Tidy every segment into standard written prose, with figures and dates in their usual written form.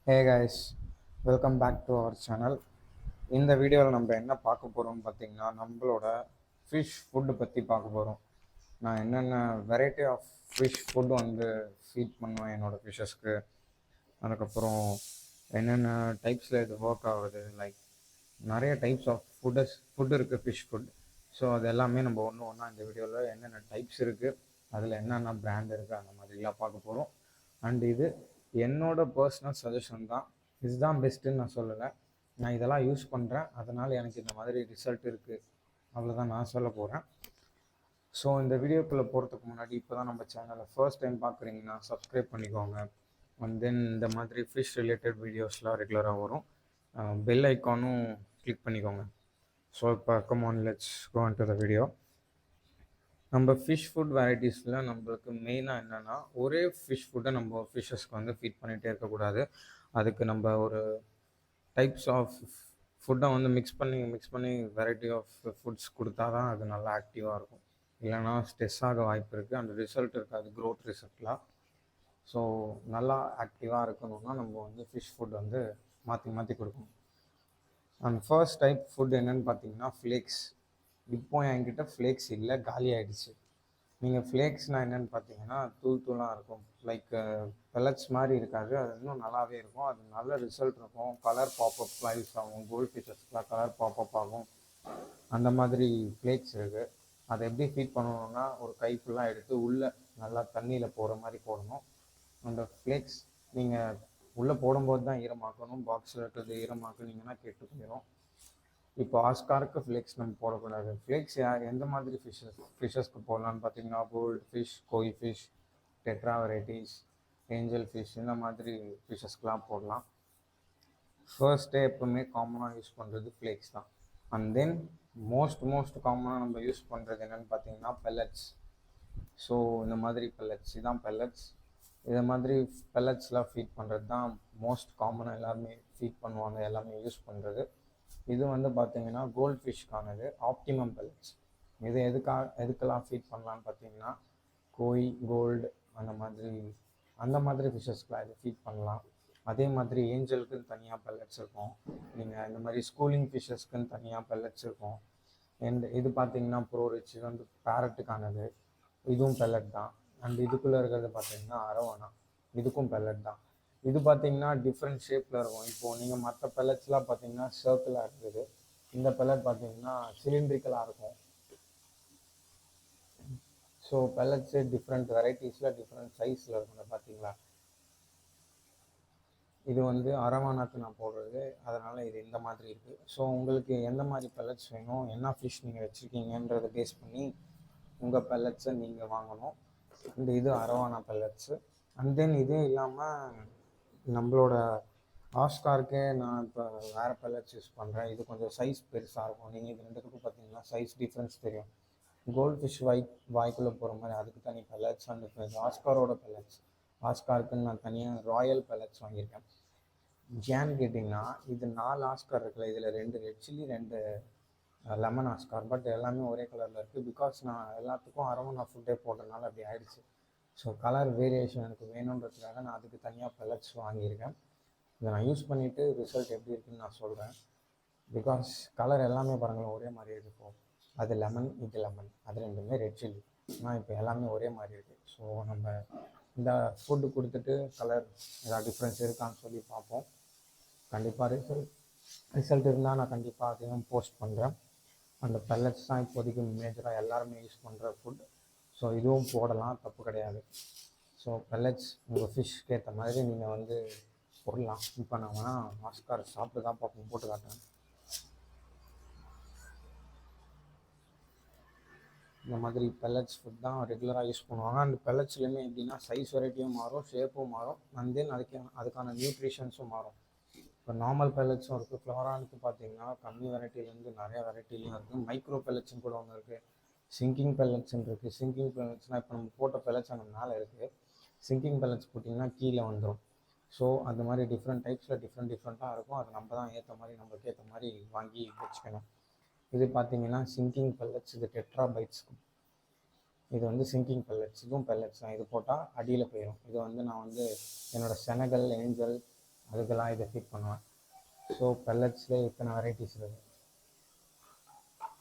Hey guys, welcome back to our channel. இந்த வீடியோவில் நம்ம என்ன பார்க்க போகிறோம்னு பார்த்தீங்கன்னா, நம்மளோட ஃபிஷ் ஃபுட்டு பற்றி பார்க்க போகிறோம். நான் என்னென்ன வெரைட்டி ஆஃப் ஃபிஷ் ஃபுட் வந்து ஃபீட் பண்ணுவேன் என்னோடய ஃபிஷ்ஷஸ்க்கு. அதுக்கப்புறம் என்னென்ன டைப்ஸில் இது ஒர்க் ஆகுது. லைக் நிறைய டைப்ஸ் ஆஃப் ஃபுட் இருக்குது, ஃபிஷ் ஃபுட். ஸோ அது எல்லாமே நம்ம ஒன்று ஒன்றா இந்த வீடியோவில் என்னென்ன டைப்ஸ் இருக்குது, அதில் என்னென்ன பிராண்ட் இருக்குது, அந்த மாதிரிலாம் பார்க்க போகிறோம். அண்ட் இது என்னோட பர்சனல் சஜஷன் தான். இதுதான் பெஸ்ட்டுன்னு நான் சொல்லலை. நான் இதெல்லாம் யூஸ் பண்ணுறேன், அதனால் எனக்கு இந்த மாதிரி ரிசல்ட் இருக்குது, அவ்வளோதான் நான் சொல்ல போகிறேன். ஸோ இந்த வீடியோக்குள்ளே போகிறதுக்கு முன்னாடி இப்போ தான் நம்ம சேனலை ஃபர்ஸ்ட் டைம் பார்க்குறீங்கன்னா சப்ஸ்கிரைப் பண்ணிக்கோங்க. அண்ட் தென் இந்த மாதிரி ஃபிஷ் ரிலேட்டட் வீடியோஸ்லாம் ரெகுலராக வரும். பெல் ஐக்கானும் கிளிக் பண்ணிக்கோங்க. ஸோ இப்போ come on, let's go into the video. நம்ம ஃபிஷ் ஃபுட் வெரைட்டிஸில் நம்மளுக்கு மெயினாக என்னென்னா, ஒரே ஃபிஷ் ஃபுட்டை நம்ம ஃபிஷ்ஷஸ்க்கு வந்து ஃபீட் பண்ணிகிட்டே இருக்கக்கூடாது. அதுக்கு நம்ம ஒரு டைப்ஸ் ஆஃப் ஃபுட்டை வந்து மிக்ஸ் பண்ணி வெரைட்டி ஆஃப் ஃபுட்ஸ் கொடுத்தா தான் அது நல்லா ஆக்டிவாக இருக்கும். இல்லைனா ஸ்ட்ரெஸ் ஆக வாய்ப்பு இருக்குது, அந்த ரிசல்ட் இருக்காது, க்ரோத் ரிசல்ட்லாம். ஸோ நல்லா ஆக்டிவாக இருக்கணும்னா நம்ம வந்து ஃபிஷ் ஃபுட் வந்து மாற்றி கொடுக்கணும். அண்ட் ஃபர்ஸ்ட் டைப் ஃபுட் என்னென்னு பார்த்தீங்கன்னா ஃப்ளேக்ஸ். இப்போ என்கிட்ட ஃப்ளேக்ஸ் இல்லை, காலி ஆகிடுச்சு. நீங்கள் ஃப்ளேக்ஸ்னால் என்னென்னு பார்த்தீங்கன்னா தூளாக இருக்கும். லைக் பெல்லட்ஸ் மாதிரி இருக்காது, அது இன்னும் நல்லாவே இருக்கும். அது நல்ல ரிசல்ட் இருக்கும். கலர் பாப்அப் லைஸ் ஆகும், கோல்ட் ஃபிஷஸ்லாம் கலர் பாப்அப் ஆகும். அந்த மாதிரி ஃப்ளேக்ஸ் இருக்குது. அதை எப்படி ஃபீட் பண்ணணுன்னா, ஒரு கை ஃபுல்லாக எடுத்து உள்ளே நல்லா தண்ணியில் போகிற மாதிரி போடணும். அந்த ஃப்ளேக்ஸ் நீங்கள் உள்ளே போடும்போது தான் ஈரமாக்கணும். பாக்ஸில் இருக்கிறது ஈரமாக்குனீங்கன்னா கெட்டு போயிடும். இப்போ ஆஸ்காருக்கு ஃப்ளேக்ஸ் நம்ம போடக்கூடாது. ஃப்ளேக்ஸ் எந்த மாதிரி ஃபிஷ்ஷஸ்க்கு போடலான்னு பார்த்தீங்கன்னா, gold fish, koi fish, tetra varieties, angel fish, இந்த மாதிரி ஃபிஷ்ஷஸ்க்கெலாம் போடலாம். ஃபர்ஸ்ட்டே எப்போவுமே காமனாக யூஸ் பண்ணுறது ஃப்ளேக்ஸ் தான். அண்ட் தென் மோஸ்ட் காமனாக நம்ம யூஸ் பண்ணுறது என்னென்னு பார்த்தீங்கன்னா பெல்லட்ஸ். ஸோ இந்த மாதிரி பெல்லட்ஸ், இதுதான் பெல்லட்ஸ். இதை மாதிரி பெல்லட்ஸ்லாம் ஃபீட் பண்ணுறது தான் மோஸ்ட் காமனாக எல்லாருமே ஃபீட் பண்ணுவாங்க, எல்லாமே யூஸ் பண்ணுறது. இது வந்து பார்த்தீங்கன்னா கோல்ட் ஃபிஷ்க்கானது, ஆப்டிமம் பெல்லட்ஸ். இது எதுக்கெல்லாம் ஃபீட் பண்ணலான்னு பார்த்தீங்கன்னா, கோய், கோல்டு அந்த மாதிரி ஃபிஷ்ஷஸ்க்கெலாம் இது ஃபீட் பண்ணலாம். அதே மாதிரி ஏஞ்சலுக்குன்னு தனியாக பெல்லட்ஸ் இருக்கும். நீங்கள் இந்த மாதிரி ஸ்கூலிங் ஃபிஷ்ஷஸ்க்குன்னு தனியாக பெல்லட்ஸ் இருக்கும். அண்ட் இது பார்த்தீங்கன்னா ப்ரோ ரிச், இது வந்து பேரட்டுக்கானது, இதுவும் பெல்லட் தான். அண்ட் இதுக்குள்ளே இருக்கிறது பார்த்தீங்கன்னா அரவானா, இதுக்கும் பெல்லட் தான். இது பார்த்தீங்கன்னா டிஃப்ரெண்ட் ஷேப்பில் இருக்கும். இப்போது நீங்கள் மற்ற பெல்லட்ஸ்லாம் பார்த்தீங்கன்னா சர்க்கிளாக இருக்குது, இந்த பெல்லட் பார்த்தீங்கன்னா சிலிண்ட்ரிக்கலாக இருக்கும். ஸோ பெல்லட்ஸு டிஃப்ரெண்ட் வெரைட்டிஸில் டிஃப்ரெண்ட் சைஸில் இருக்கும். பார்த்தீங்களா, இது வந்து அரவானாக்கு நான் போடுறது, அதனால் இது இந்த மாதிரி இருக்குது. ஸோ உங்களுக்கு எந்த மாதிரி பெல்லட்ஸ் வேணும், என்ன ஃபிஷ் நீங்கள் வச்சுருக்கீங்கன்றதை பேஸ் பண்ணி உங்கள் பெல்லட்ஸை நீங்கள் வாங்கணும். அண்ட் இது அரவானா பெல்லட்ஸு. அண்ட் தென் இதே இல்லாமல் நம்மளோட ஆஸ்காருக்கே நான் இப்போ வேறு பெல்லட்ஸ் யூஸ் பண்ணுறேன். இது கொஞ்சம் சைஸ் பெருசாக இருக்கும். நீங்கள் இது ரெண்டுத்துக்கும் பார்த்தீங்கன்னா சைஸ் டிஃப்ரென்ஸ் தெரியும். கோல்ட் ஃபிஷ் வாய்க்குள்ளே போகிற மாதிரி அதுக்கு தனி பெல்லட்ஸ். அண்ட் இப்போ ஆஸ்காரோட பெல்லட்ஸ், ஆஸ்காருக்குன்னு நான் தனியாக ராயல் பெல்லட்ஸ் வாங்கியிருக்கேன். ஏன்னு கேட்டிங்கன்னா, இது 4 ஆஸ்கார் இருக்குல்ல, இதில் 2 red chilli, 2 lemon Oscar, but எல்லாமே ஒரே கலரில் இருக்குது. பிகாஸ் நான் எல்லாத்துக்கும் அரவணா ஃபுட்டே போட்டதுனால அப்படி ஆயிடுச்சு. ஸோ கலர் வேரியேஷன் எனக்கு வேணுன்றதுக்காக நான் அதுக்கு தனியாக பெல்லட்ஸ் வாங்கியிருக்கேன். இதை நான் யூஸ் பண்ணிவிட்டு ரிசல்ட் எப்படி இருக்குதுன்னு நான் சொல்கிறேன். பிகாஸ் கலர் எல்லாமே பாருங்களேன் ஒரே மாதிரி இருக்கும். அது லெமன், இது லெமன், அது ரெண்டுமே ரெட் சில்லி. ஆனால் இப்போ எல்லாமே ஒரே மாதிரி இருக்குது. ஸோ நம்ம இந்த ஃபுட்டு கொடுத்துட்டு கலர் ஏதாவது டிஃப்ரென்ஸ் இருக்கான்னு சொல்லி பார்ப்போம். கண்டிப்பாக ரிசல்ட் இருந்தால் நான் கண்டிப்பாக அதையும் போஸ்ட் பண்ணுறேன். அந்த பெல்லட்ஸ் தான் இப்போதைக்கு மேஜராக எல்லாருமே யூஸ் பண்ணுற ஃபுட். ஸோ இதுவும் போடலாம், தப்பு கிடையாது. ஸோ பெல்லட்ஸ் உங்கள் ஃபிஷ்க்கு ஏற்ற மாதிரி நீங்கள் வந்து போடலாம். இப்போ நான் வேணால் ஆஸ்கார் சாப்பிட்டு தான் பார்ப்போம், போட்டு காட்டுறேன். இந்த மாதிரி பெல்லட்ஸ் ஃபுட் தான் ரெகுலராக யூஸ் பண்ணுவாங்க. அந்த பெல்லட்ஸ்லேயுமே எப்படின்னா சைஸ் வெரைட்டியும் மாறும், ஷேப்பும் மாறும், அண்ட் தென் அதுக்கான நியூட்ரிஷன்ஸும் மாறும். இப்போ நார்மல் பெல்லட்ஸும் இருக்குது, ஃப்ளோரானுக்கு பார்த்தீங்கன்னா கம்மி வெரைட்டிலேருந்து நிறைய வெரைட்டிலையும் இருக்குது. மைக்ரோ பெல்லட்ஸும் கூட ஒன்று இருக்குது, சிங்கிங் பெல்லட்ஸ்ன்னு இருக்குது. சிங்கிங் பெல்லட்ஸ்னால் இப்போ நம்ம போட்ட பெல்லட்ஸ் அங்கே மேலே இருக்குது, சிங்கிங் பெல்லட்ஸ் போட்டிங்கன்னா கீழே வந்துடும். ஸோ அந்த மாதிரி டிஃப்ரெண்ட் டைப்ஸில் டிஃப்ரெண்ட்டாக இருக்கும். அது நம்ம தான் நம்மளுக்கு ஏற்ற மாதிரி வாங்கி வச்சுக்கணும். இது பார்த்தீங்கன்னா சிங்கிங் பெல்லட்ஸ், இது டெட்ரா பைட்ஸ்க்கு. இது வந்து சிங்கிங் பெல்லட்ஸ், இதுவும் பெல்லட்ஸ் தான். இது போட்டால் அடியில் போயிடும். இது வந்து நான் வந்து என்னோடய செனகல், ஏஞ்சல், அதுக்கெல்லாம் இதை ஃபீட் பண்ணுவேன். ஸோ பெல்லட்ஸ்லேயே இத்தனை வெரைட்டிஸ் இருக்குது.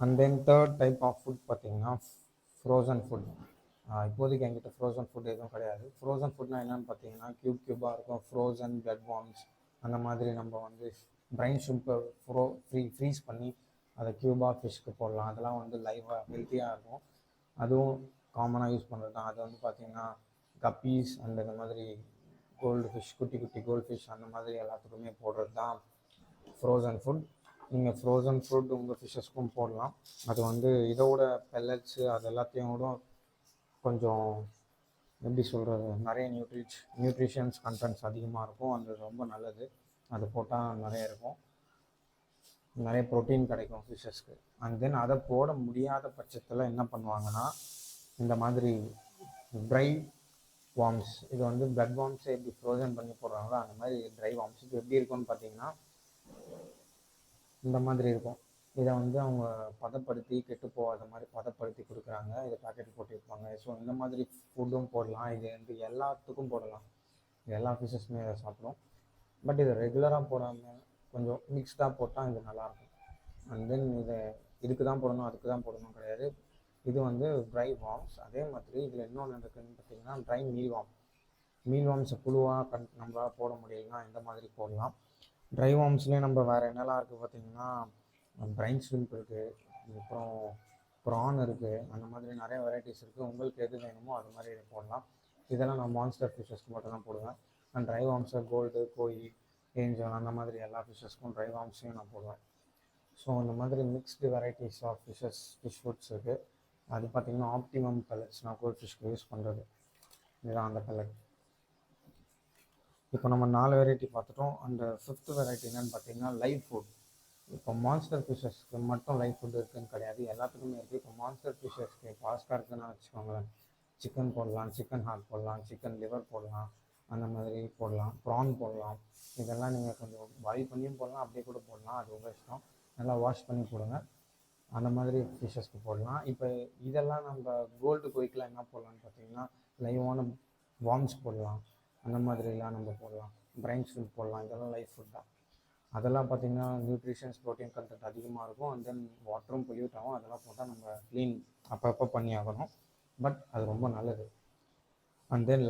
And then third type of food பார்த்திங்கன்னா ஃப்ரோசன் ஃபுட். இப்போதைக்கு என்கிட்ட ஃப்ரோசன் ஃபுட் எதுவும் கிடையாது. ஃப்ரோசன் ஃபுட்னா என்னென்னு பார்த்தீங்கன்னா க்யூபாக இருக்கும், ஃப்ரோசன் பிளட் வார்ம்ஸ் அந்த மாதிரி நம்ம வந்து பிரைன் ஷிம்பை ஃப்ரீஸ் பண்ணி அதை க்யூபாக ஃபிஷ்க்கு போடலாம். அதெல்லாம் வந்து லைவாக ஹெல்த்தியாக இருக்கும். அதுவும் காமனாக யூஸ் பண்ணுறது தான். அது வந்து பார்த்திங்கன்னா கப்பீஸ் அண்ட் இந்த மாதிரி கோல்டு ஃபிஷ், குட்டி குட்டி கோல்டு ஃபிஷ் அந்த மாதிரி எல்லாத்துக்குமே போடுறது தான் ஃப்ரோசன் ஃபுட். நீங்கள் ஃப்ரோசன் ஃபுட் உங்கள் ஃபிஷ்ஷஸ்க்கும் போடலாம். அது வந்து இதோட பெல்லட்ஸு அது எல்லாத்தையும் கூட கொஞ்சம் எப்படி சொல்கிறது, நிறைய நியூட்ரிஷன்ஸ் கண்டென்ட்ஸ் அதிகமாக இருக்கும். அது ரொம்ப நல்லது. அது போட்டால் நிறைய இருக்கும், நிறைய ப்ரோட்டீன் கிடைக்கும் ஃபிஷ்ஷஸ்க்கு. அண்ட் தென் அதை போட முடியாத பட்சத்தில் என்ன பண்ணுவாங்கன்னா இந்த மாதிரி ட்ரை வார்ம்ஸ், இது வந்து பிளட் வார்ம்ஸை எப்படி ஃப்ரோசன் பண்ணி போடுறாங்களோ அந்த மாதிரி ட்ரை வார்ம்ஸ் இது எப்படி இருக்கும்னு பார்த்தீங்கன்னா இந்த மாதிரி இருக்கும். இதை வந்து அவங்க பதப்படுத்தி கெட்டு போகாத மாதிரி பதப்படுத்தி கொடுக்குறாங்க. இதை பேக்கெட் போட்டு வைப்பாங்க. ஸோ இந்த மாதிரி ஃபுட்டும் போடலாம். இது வந்து எல்லாத்துக்கும் போடலாம். எல்லா ஃபிஷ்ஷஸுமே இதை சாப்பிடும். பட் இதை ரெகுலராக போடாமல் கொஞ்சம் மிக்ஸ்டாக போட்டால் இது நல்லாயிருக்கும். அண்ட் தென் இதை இதுக்கு தான் போடணும் அதுக்கு தான் போடணும் கிடையாது. இது வந்து ட்ரை வார்ம்ஸ். அதே மாதிரி இதில் இன்னொன்று இருக்குதுன்னு பார்த்தீங்கன்னா ட்ரை மீல் வார்ம்ஸை புழுவாக நம்மளால் போட முடியலன்னா இந்த மாதிரி போடலாம். ட்ரை வார்ம்ஸ்லேயே நம்ம வேறு என்னெல்லாம் இருக்குது பார்த்தீங்கன்னா பிரைன் ஷ்ரிம்ப் இருக்குது, அப்புறம் ப்ரான் இருக்குது, அந்த மாதிரி நிறைய வெரைட்டிஸ் இருக்குது. உங்களுக்கு எது வேணுமோ அது மாதிரி இதை போடலாம். இதெல்லாம் நான் மான்ஸ்டர் ஃபிஷ்ஷஸ்க்கு மட்டும் தான் போடுவேன். நான் ட்ரை வார்ம்ஸை கோல்டு, கோய், ஏஞ்சல் அந்த மாதிரி எல்லா ஃபிஷ்ஷஸ்க்கும் ட்ரை வார்ம்ஸையும் நான் போடுவேன். ஸோ இந்த மாதிரி mixed varieties of fish foods இருக்குது. அது பார்த்திங்கன்னா ஆப்டிமம் பெல்லட்ஸ் நான் கோல்ட் ஃபிஷ்க்கு யூஸ் பண்ணுறது. இதுதான் அந்த பெல்லட். இப்போ நம்ம 4 வெரைட்டி பார்த்துட்டோம். அந்த 5th வெரைட்டி என்னென்னு பார்த்தீங்கன்னா லைவ் ஃபுட். இப்போ மான்ஸ்டர் ஃபிஷ்ஷஸ்க்கு மட்டும் லைவ் ஃபுட் இருக்குதுன்னு கிடையாது, எல்லாத்துக்குமே இருக்குது. இப்போ மான்ஸ்டர் ஃபிஷ்ஷஸ்க்கு இப்போ ஆஸ்கா இருக்குன்னு வச்சுக்கோங்களேன், சிக்கன் போடலாம், சிக்கன் ஹார்ட் போடலாம், சிக்கன் லிவர் போடலாம், அந்த மாதிரி போடலாம், ப்ரான் போடலாம். இதெல்லாம் நீங்கள் கொஞ்சம் பாயில் பண்ணியும் போடலாம், அப்படியே கூட போடலாம், அது உங்கள் இஷ்டம். நல்லா வாஷ் பண்ணி போடுங்க. அந்த மாதிரி ஃபிஷ்ஷஸ்க்கு போடலாம். இப்போ இதெல்லாம் நம்ம கோல்டு கோய்க்கெலாம் என்ன போடலான்னு பார்த்தீங்கன்னா லைவான வார்ம்ஸ் போடலாம், அந்த மாதிரிலாம் நம்ம போடலாம். பிரைன் ஷ்ரிம்ப் போடலாம். இதெல்லாம் லைஃப் ஃபுட் தான். அதெல்லாம் பார்த்திங்கன்னா நியூட்ரிஷன்ஸ் ப்ரோட்டீன் கண்டென்ட் அதிகமாக இருக்கும். அண்ட் தென் வாட்டரும் பொல்யூட் ஆகும். அதெல்லாம் போட்டால் நம்ம க்ளீன் அப்பப்போ பண்ணி ஆகணும். பட் அது ரொம்ப நல்லது. அண்ட் தென்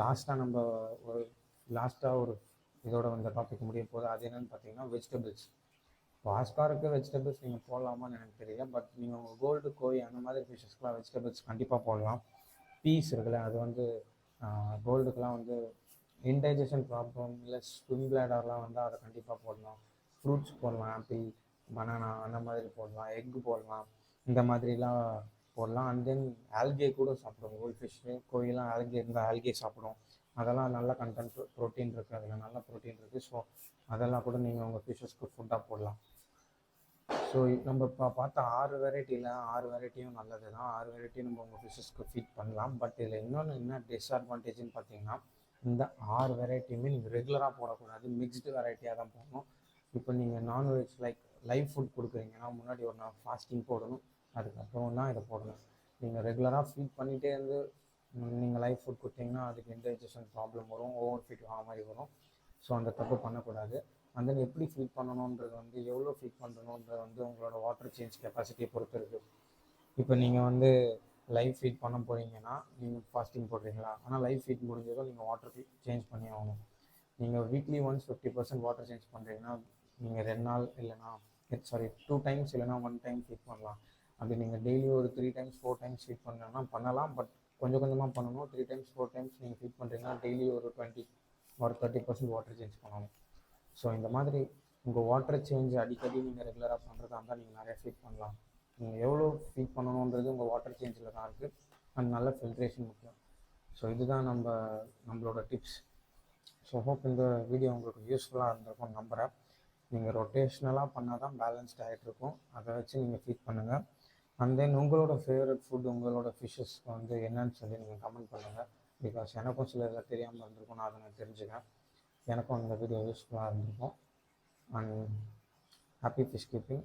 லாஸ்ட்டாக ஒரு இதோட இந்த டாபிக் முடிய போது அது என்னென்னு பார்த்தீங்கன்னா வெஜிடபிள்ஸ். இப்போ ஆஸ்காருக்கு வெஜிடபிள்ஸ் நீங்கள் போடலாமான்னு எனக்கு தெரியல. பட் நீங்கள் உங்கள் கோல்டு, கோய் அந்த மாதிரி ஃபிஷ்ஷஸ்க்குலாம் வெஜிடபிள்ஸ் கண்டிப்பாக போடலாம். பீஸ் இருக்குல்ல, அது வந்து கோல்டுக்கெலாம் வந்து இன்டைஜஷன் ப்ராப்ளம் இல்லை ஸ்விம் பிளாடர்லாம் வந்தால் அதை கண்டிப்பாக போடலாம். ஃப்ரூட்ஸ் போடலாம், ஆப்பிள், பனானா அந்த மாதிரி போடலாம், எக்கு போடலாம், இந்த மாதிரிலாம் போடலாம். அண்ட் தென் ஆல்கே கூட சாப்பிடும். கோல்ட் ஃபிஷ்ஷு, கோயிலாம் ஆல்கே இருந்தால் ஆல்கே சாப்பிடும். அதெல்லாம் நல்ல கண்டென்ட் ப்ரோட்டீன் இருக்குது, அதில் நல்ல ப்ரோட்டீன் இருக்குது. ஸோ அதெல்லாம் கூட நீங்கள் உங்கள் ஃபிஷ்ஷஸ்க்கு ஃபுட்டாக போடலாம். ஸோ நம்ம இப்போ பார்த்த 6 வெரைட்டியும் நல்லது தான். 6 வெரைட்டியும் நம்ம உங்கள் ஃபிஷ்ஷஸ்க்கு ஃபீட் பண்ணலாம். பட் இதில் இன்னொன்று என்ன டிஸ்அட்வான்டேஜ்னு பார்த்தீங்கன்னா இந்த 6 வெரைட்டியுமே நீங்கள் ரெகுலராக போடக்கூடாது, மிக்ஸ்டு வெரைட்டியாக தான் போடணும். இப்போ நீங்கள் நான்வெஜ் லைவ் ஃபுட் கொடுக்குறீங்கன்னா முன்னாடி ஒரு நாள் ஃபாஸ்டிங் போடணும், அதுக்கப்புறம் தான் இதை போடணும். நீங்கள் ரெகுலராக ஃபீட் பண்ணிகிட்டே இருந்து நீங்கள் லைவ் ஃபுட் கொடுத்தீங்கன்னா அதுக்கு இன்டைஜஷன் ப்ராப்ளம் வரும், ஓவர் ஃபீட் ஆக மாதிரி வரும். ஸோ அந்த தப்பு பண்ணக்கூடாது. அந்த எப்படி ஃபீட் பண்ணணுன்றது வந்து எவ்வளோ ஃபீட் பண்ணணுன்றது வந்து உங்களோட வாட்டர் சேஞ்ச் கெப்பாசிட்டியை பொறுத்து இருக்குது. இப்போ நீங்கள் வந்து லைவ் ஃபீட் பண்ண போகிறீங்கன்னா நீங்கள் ஃபாஸ்டிங் போடுறீங்களா, ஆனால் லைவ் ஃபீட் முடிஞ்சதும் நீங்கள் வாட்டர் சேஞ்ச் பண்ணி ஆகணும். நீங்கள் வீக்லி ஒன்ஸ் 50% வாட்டர் சேஞ்ச் பண்ணுறீங்கன்னா நீங்கள் 2 நாள் இல்லைனா 2 டைம்ஸ் இல்லைனா 1 டைம் ஃபீட் பண்ணலாம். அப்படி நீங்கள் டெய்லி ஒரு 3 டைம்ஸ் 4 டைம்ஸ் ஃபீட் பண்ணலாம் பண்ணலாம். பட் கொஞ்சம் கொஞ்சமாக பண்ணணும். 3 டைம்ஸ் 4 டைம்ஸ் நீங்கள் ஃபீட் பண்ணுறீங்கன்னா டெய்லி ஒரு 20 ஒரு 30% வாட்டர் சேஞ்ச் பண்ணணும். ஸோ இந்த மாதிரி உங்கள் வாட்டர் சேஞ்ச் அடிக்கடி நீங்கள் ரெகுலராக பண்ணுறதா இருந்தால் நீங்கள் நிறைய ஃபீட் பண்ணலாம். நீங்கள் எவ்வளோ ஃபீட் பண்ணணுன்றது உங்கள் வாட்டர் சேஞ்சில் தான் இருக்குது. அண்ட் நல்ல ஃபில்ட்ரேஷன் முக்கியம். ஸோ இதுதான் நம்மளோட டிப்ஸ். ஸோ ஹோப் இந்த வீடியோ உங்களுக்கு யூஸ்ஃபுல்லாக இருந்திருக்கும்னு நம்புகிறேன். நீங்கள் ரொட்டேஷ்னலாக பண்ணால் தான் பேலன்ஸ்ட் ஆகிட்டு இருக்கும். அதை வச்சு நீங்கள் ஃபீட் பண்ணுங்கள். அண்ட் தென் உங்களோட ஃபேவரட் ஃபுட், உங்களோட ஃபிஷ்ஷஸ்க்கு வந்து என்னன்னு சொல்லி நீங்கள் கமெண்ட் பண்ணுங்கள். பிகாஸ் எனக்கும் சில இதில் தெரியாமல் இருந்திருக்கும், நான் அதை நான் தெரிஞ்சுக்கேன். எனக்கும் இந்த வீடியோ யூஸ்ஃபுல்லாக இருந்திருக்கும். And happy fish keeping.